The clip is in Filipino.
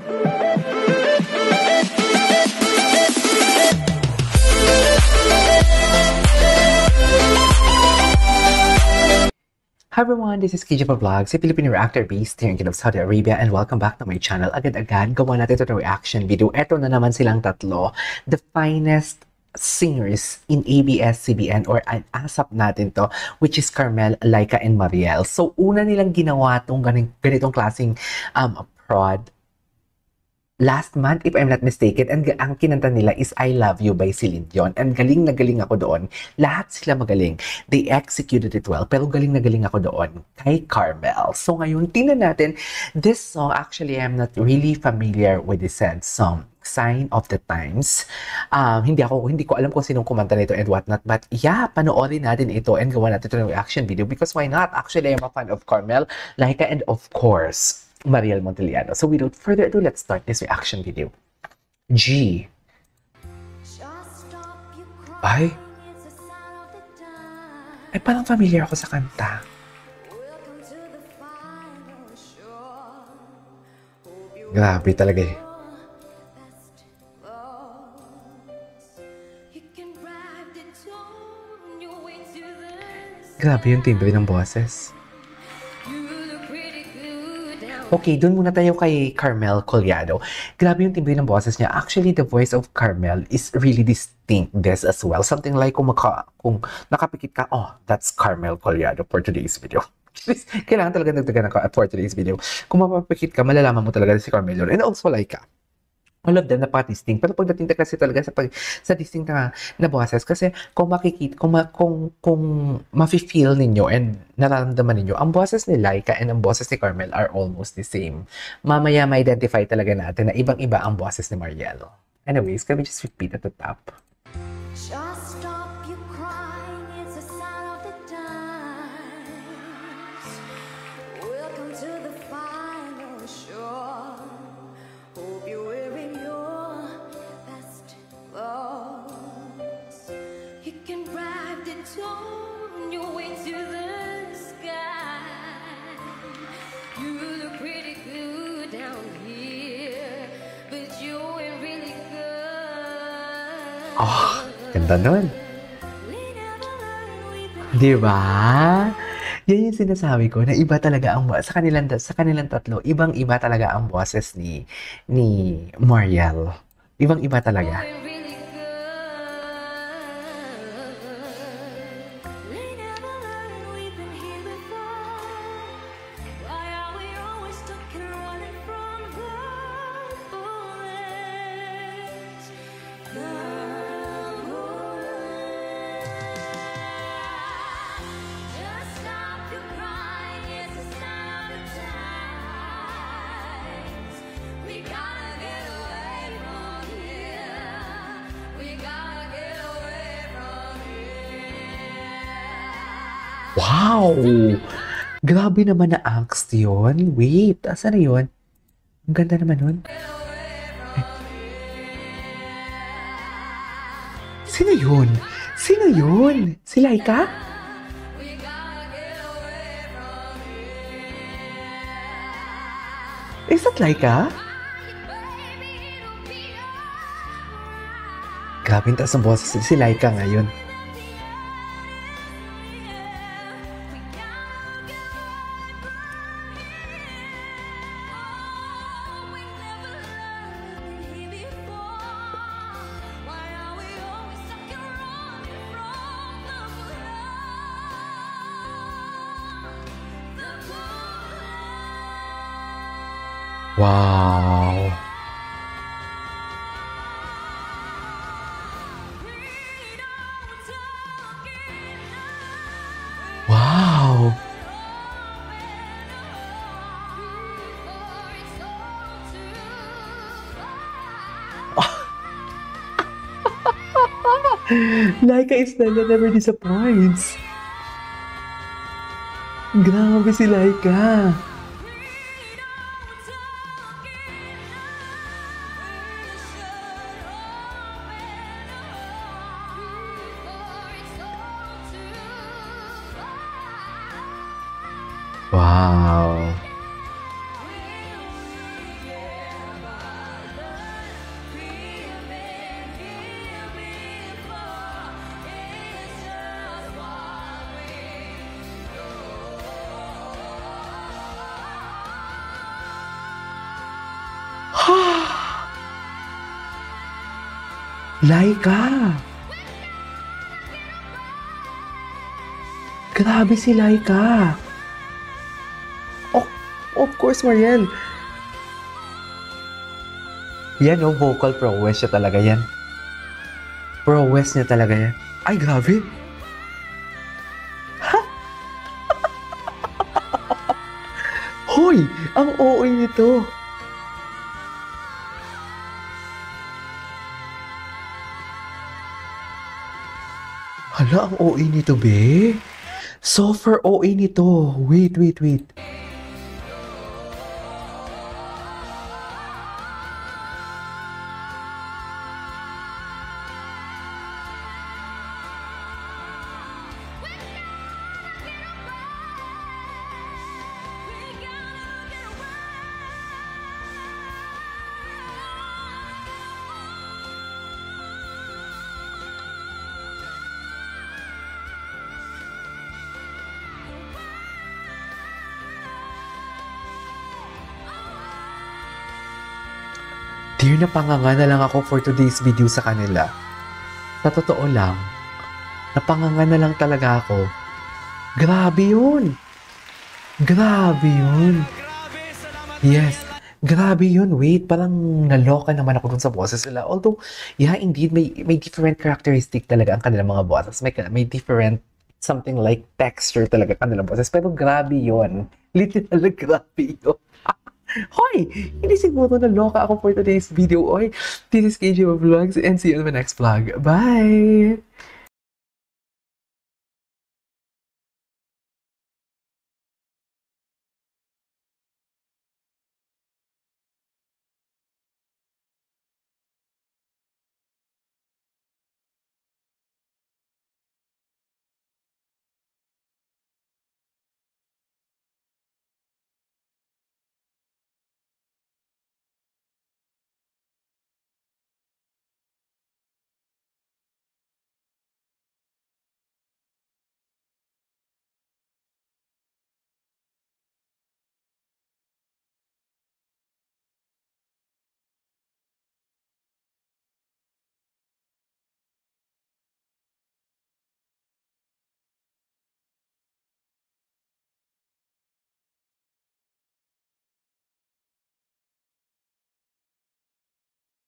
Hi everyone, this is KJ Vlogs, a Filipino reactor based here in Kingdom of Saudi Arabia, and welcome back to my channel. Agad-agad, gawa natin ito ng reaction video. Eto na naman silang tatlo, the finest singers in ABS-CBN, or an ASAP natin to, which is Carmel, Laika, and Mariel. So una nilang ginawa tong ganitong klaseng prod last month, if I'm not mistaken, and ang kinanta nila is I Love You by Celine Dion. And galing na galing ako doon. Lahat sila magaling. They executed it well, pero galing na galing ako doon kay Carmel. So ngayon, tingnan natin, this song, actually, I'm not really familiar with this said song. Sign of the Times. Hindi ko alam kung sinong kumanta nito and whatnot, but yeah, panoorin natin ito and gawa natin ito ng reaction video because why not? Actually, I'm a fan of Carmel, Laika, and of course, Mariel Monteliano. So without further ado, let's start this reaction video. G. Ay, parang familiar ako sa kanta. Grabe talaga eh. Grabe yung timbre ng boses. Okay, dun muna tayo kay Carmel Collado. Grabe yung timbre ng boses niya. Actually, the voice of Carmel is really distinct this as well. Something like kung nakapikit ka, oh, that's Carmel Collado for today's video. Kailangan talaga nagdagan for today's video. Kung mapapikit ka, malalaman mo talaga si Carmel yun. And also Laika. All of them napaka-distinct. Pero pagdating kasi talaga sa distinct na boses, kasi kung makikita, kung mafe-feel ninyo and nararamdaman ninyo, ang boses ni Laika and ang boses ni Carmel are almost the same. Mamaya ma-identify talaga natin na ibang-iba ang boses ni Mariel. Anyways, can we just repeat at the top? Just stop you crying, it's a sign of the times. Welcome to the final show. Hope you're wearing your best clothes. You can ride the tone your way to the sky. You look pretty good down here, but you ain't really good. Oh, ganda nun. Diba? Yan yung sinasabi ko na iba talaga ang sa kanilang tatlo, ibang-iba talaga ang boses ni Mariel. Ibang-iba talaga. Wow! Grabe naman na angst yun. Wait, asan na yun? Ang ganda naman nun. Sino yun? Sino yun? Si Laika? Is that Laika? Grabe yung taas ng boses si Laika ngayon. Wow! Wow! Laika is never disappoints. Grabe si Laika. Wow. Laika! Grabe si Laika! Oh, of course, Mariel. Yan, oh, vocal prowess siya talaga yan. Prowess niya talaga yan. Ay, grabe! Ha? Hoy! Ang OA nito! Hala, ang OA nito, be? Super OA nito. Wait. Dear, napanganga na lang ako for today's video sa kanila. Sa totoo lang, napanganga na lang talaga ako. Grabe yun! Yes, grabe yun. Wait, parang naloka naman ako dun sa boses nila. Although, yeah, indeed, may different characteristic talaga ang kanilang mga boses. May different something like texture talaga ang kanilang boses. Pero grabe yun. Literal, grabe yun. Hoy! Hindi siguro naloka ako for today's video. Oy, this is KJ Vlogs and see you on my next vlog. Bye!